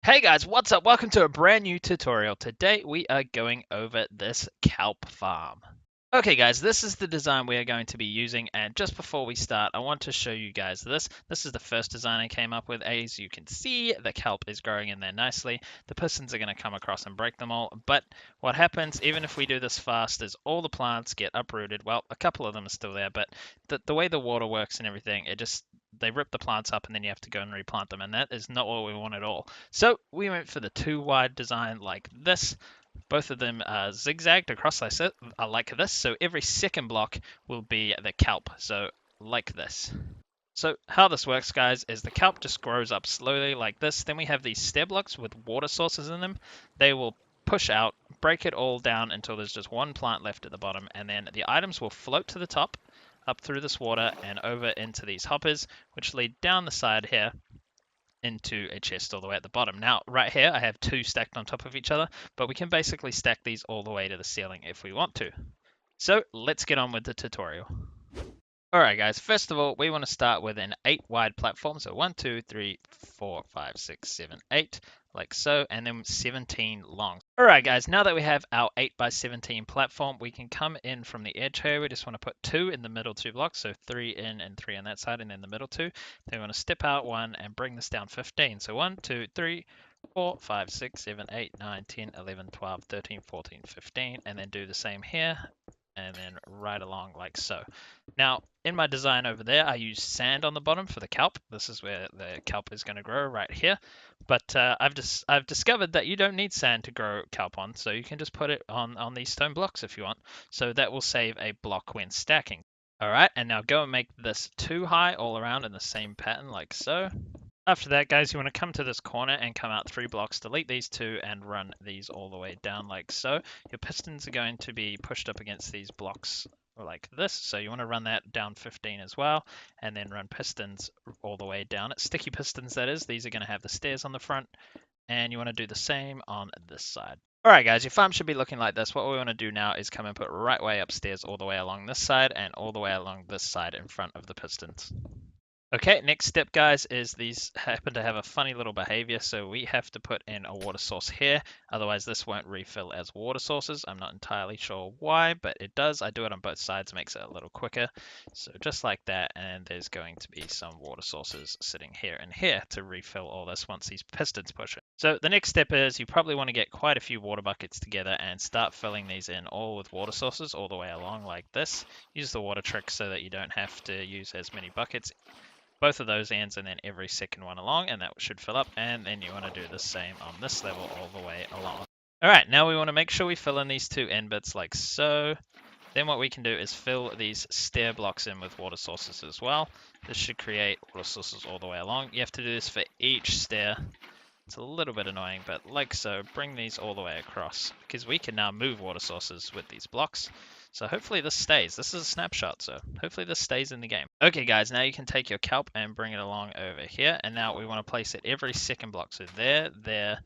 Hey guys, what's up? Welcome to a brand new tutorial. Today we are going over this kelp farm. Okay guys, this is the design we are going to be using, and just before we start, I want to show you guys this. This is the first design I came up with. As you can see, the kelp is growing in there nicely. The pistons are going to come across and break them all, but what happens, even if we do this fast, is all the plants get uprooted. Well, a couple of them are still there, but the way the water works and everything, they rip the plants up and then you have to go and replant them, and that is not what we want at all. So we went for the two wide design like this. Both of them are zigzagged across like this, so every second block will be the kelp, so like this. So how this works, guys, is the kelp just grows up slowly like this. Then we have these stair blocks with water sources in them. They will push out, break it all down until there's just one plant left at the bottom, and then the items will float to the top, up through this water, and over into these hoppers, which lead down the side here into a chest all the way at the bottom. Now, right here, I have two stacked on top of each other, but we can basically stack these all the way to the ceiling if we want to. So let's get on with the tutorial. Alright guys, first of all, we want to start with an 8 wide platform. So 1, 2, 3, 4, 5, 6, 7, 8, like so, and then 17 long. Alright guys, now that we have our 8 by 17 platform, we can come in from the edge here. We just want to put 2 in the middle 2 blocks, so 3 in and 3 on that side, and then the middle 2. Then we want to step out 1 and bring this down 15. So 1, 2, 3, 4, 5, 6, 7, 8, 9, 10, 11, 12, 13, 14, 15, and then do the same here, and then right along like so. Now, in my design over there, I use sand on the bottom for the kelp. This is where the kelp is going to grow right here. But I've discovered that you don't need sand to grow kelp on, so you can just put it on these stone blocks if you want. So that will save a block when stacking. All right, and now go and make this 2 high all around in the same pattern like so. After that, guys, you want to come to this corner and come out 3 blocks, delete these 2, and run these all the way down like so. Your pistons are going to be pushed up against these blocks like this, so you want to run that down 15 as well, and then run pistons all the way down. It's sticky pistons, that is. These are going to have the stairs on the front, and you want to do the same on this side. Alright guys, your farm should be looking like this. What we want to do now is come and put right way upstairs all the way along this side, and all the way along this side in front of the pistons. Okay, next step, guys, is these happen to have a funny little behavior, so we have to put in a water source here. Otherwise, this won't refill as water sources. I'm not entirely sure why, but it does. I do it on both sides, makes it a little quicker. So just like that, and there's going to be some water sources sitting here and here to refill all this once these pistons push it. So the next step is you probably want to get quite a few water buckets together and start filling these in all with water sources all the way along like this. Use the water trick so that you don't have to use as many buckets. Both of those ends, and then every second one along, and that should fill up, and then you want to do the same on this level all the way along. Alright, now we want to make sure we fill in these 2 end bits like so. Then what we can do is fill these stair blocks in with water sources as well. This should create water sources all the way along. You have to do this for each stair. It's a little bit annoying, but like so, bring these all the way across, because we can now move water sources with these blocks. So hopefully this stays. This is a snapshot, so hopefully this stays in the game. Okay guys, now you can take your kelp and bring it along over here, and now we want to place it every second block. So there, there,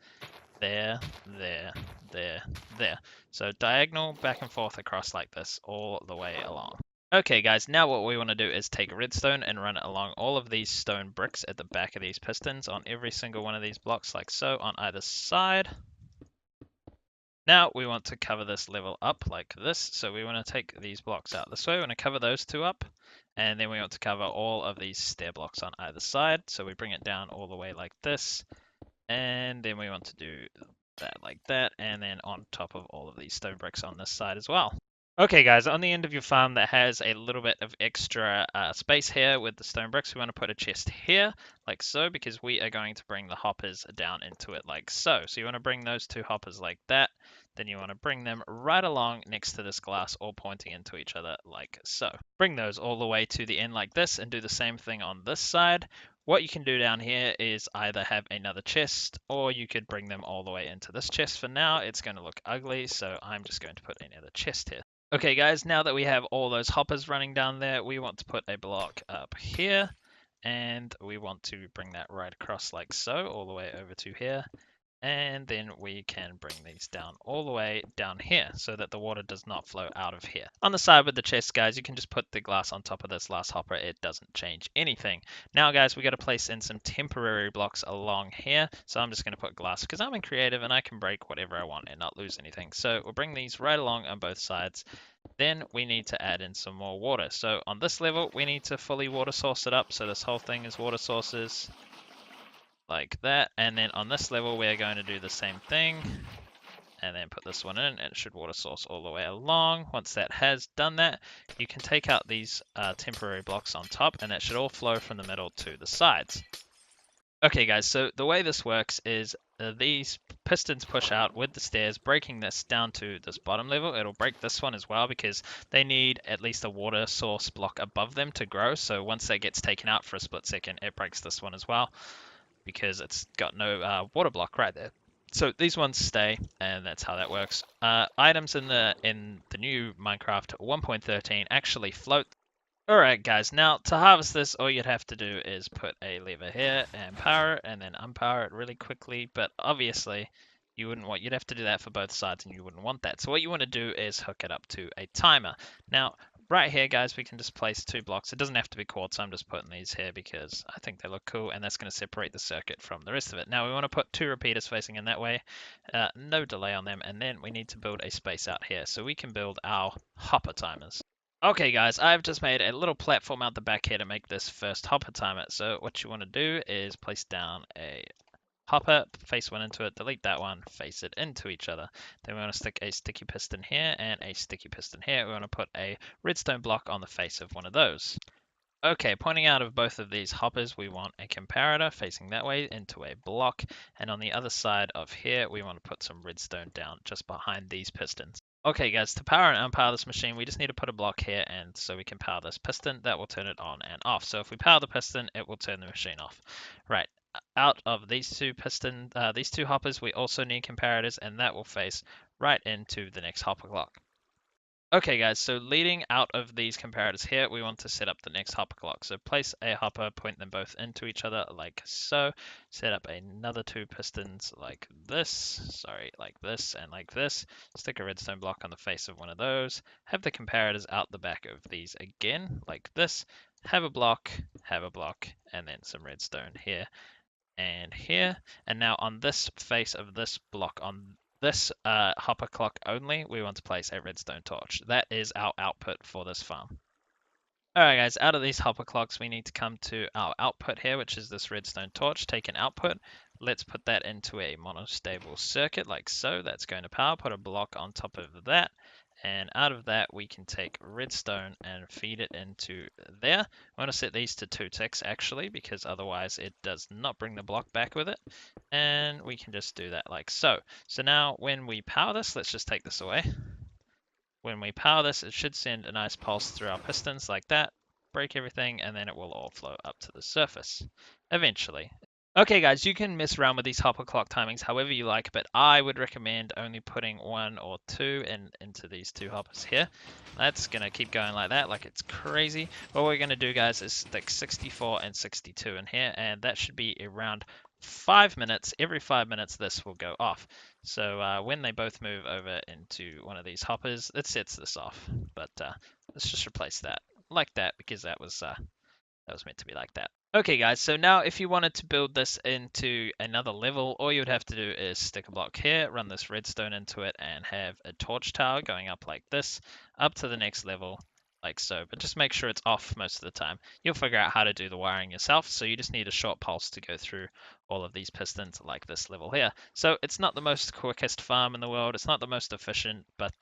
there, there, there, there. So diagonal back and forth across like this all the way along. Okay guys, now what we want to do is take redstone and run it along all of these stone bricks at the back of these pistons on every single one of these blocks like so on either side. Now we want to cover this level up like this, so we want to take these blocks out this way. We want to cover those 2 up, and then we want to cover all of these stair blocks on either side. So we bring it down all the way like this, and then we want to do that like that, and then on top of all of these stone bricks on this side as well. Okay guys, on the end of your farm that has a little bit of extra space here with the stone bricks, we want to put a chest here like so, because we are going to bring the hoppers down into it like so. So you want to bring those 2 hoppers like that, then you want to bring them right along next to this glass, all pointing into each other like so. Bring those all the way to the end like this, and do the same thing on this side. What you can do down here is either have another chest, or you could bring them all the way into this chest. For now, it's going to look ugly, so I'm just going to put another chest here. Okay guys, now that we have all those hoppers running down there, we want to put a block up here, and we want to bring that right across like so, all the way over to here. And then we can bring these down all the way down here so that the water does not flow out of here. On the side with the chest, guys, you can just put the glass on top of this last hopper. It doesn't change anything. Now, guys, we got to place in some temporary blocks along here. So I'm just going to put glass because I'm in creative and I can break whatever I want and not lose anything. So we'll bring these right along on both sides. Then we need to add in some more water. So on this level, we need to fully water source it up. So this whole thing is water sources. Like that, and then on this level we're going to do the same thing and then put this one in, and it should water source all the way along. Once that has done that, you can take out these temporary blocks on top, and that should all flow from the middle to the sides. Okay guys, so the way this works is these pistons push out with the stairs, breaking this down to this bottom level. It'll break this one as well because they need at least a water source block above them to grow. So once that gets taken out for a split second, it breaks this one as well, because it's got no water block right there. So these ones stay, and that's how that works. Items in the new Minecraft 1.13 actually float. Alright guys, now to harvest this, all you'd have to do is put a lever here and power it, and then unpower it really quickly, but obviously you'd have to do that for both sides, and you wouldn't want that. So what you want to do is hook it up to a timer. Now, right here, guys, we can just place 2 blocks. It doesn't have to be quartz. I'm just putting these here because I think they look cool, and that's going to separate the circuit from the rest of it. Now, we want to put 2 repeaters facing in that way. No delay on them, and then we need to build a space out here so we can build our hopper timers. Okay, guys, I've just made a little platform out the back here to make this first hopper timer. So what you want to do is place down a hopper, face one into it, delete that one, face it into each other. Then we want to stick a sticky piston here and a sticky piston here. We want to put a redstone block on the face of one of those. Okay, pointing out of both of these hoppers, we want a comparator facing that way into a block. And on the other side of here, we want to put some redstone down just behind these pistons. Okay, guys, to power and unpower this machine, we just need to put a block here, and so we can power this piston. That will turn it on and off. So if we power the piston, it will turn the machine off. Right. Out of these two hoppers, we also need comparators, and that will face right into the next hopper clock. Okay guys, so leading out of these comparators here, we want to set up the next hopper clock. So place a hopper, point them both into each other like so. Set up another 2 pistons like this, like this and like this. Stick a redstone block on the face of one of those. Have the comparators out the back of these again, like this. Have a block, and then some redstone here and here. And now on this face of this block, on this hopper clock only, we want to place a redstone torch. That is our output for this farm. Alright guys, out of these hopper clocks, we need to come to our output here, which is this redstone torch. Take an output. Let's put that into a monostable circuit like so. That's going to power. Put a block on top of that. And out of that, we can take redstone and feed it into there. I want to set these to 2 ticks actually, because otherwise it does not bring the block back with it. And we can just do that like so. So now when we power this, let's just take this away. When we power this, it should send a nice pulse through our pistons like that, break everything, and then it will all flow up to the surface eventually. Okay guys, you can mess around with these hopper clock timings however you like, but I would recommend only putting 1 or 2 into these 2 hoppers here. That's going to keep going like that, like it's crazy. What we're going to do, guys, is stick 64 and 62 in here, and that should be around 5 minutes. Every 5 minutes this will go off. So when they both move over into one of these hoppers, it sets this off. But let's just replace that like that, because that was meant to be like that. Okay guys, so now if you wanted to build this into another level, all you would have to do is stick a block here, run this redstone into it, and have a torch tower going up like this, up to the next level, like so. But just make sure it's off most of the time. You'll figure out how to do the wiring yourself, so you just need a short pulse to go through all of these pistons like this level here. So it's not the most quickest farm in the world, it's not the most efficient, but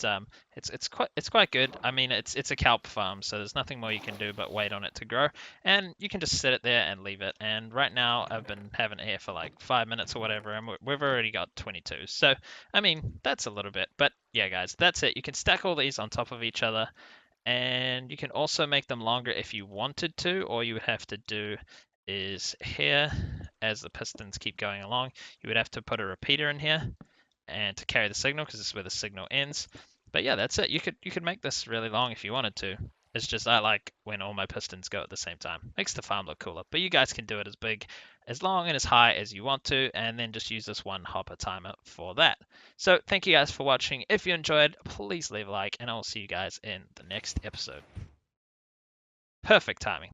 it's quite good. I mean, it's a kelp farm, so there's nothing more you can do but wait on it to grow, and you can just sit it there and leave it. And right now I've been having it here for like 5 minutes or whatever, and we've already got 22. So I mean, that's a little bit, but yeah guys, that's it. You can stack all these on top of each other, and you can also make them longer if you wanted to. All you would have to do is here, as the pistons keep going along, you would have to put a repeater in here and to carry the signal, because this is where the signal ends. But yeah, that's it. You could make this really long if you wanted to. It's just I like when all my pistons go at the same time. Makes the farm look cooler. But you guys can do it as big, as long and as high as you want to, and then just use this one hopper timer for that. So thank you guys for watching. If you enjoyed, please leave a like, and I will see you guys in the next episode. Perfect timing.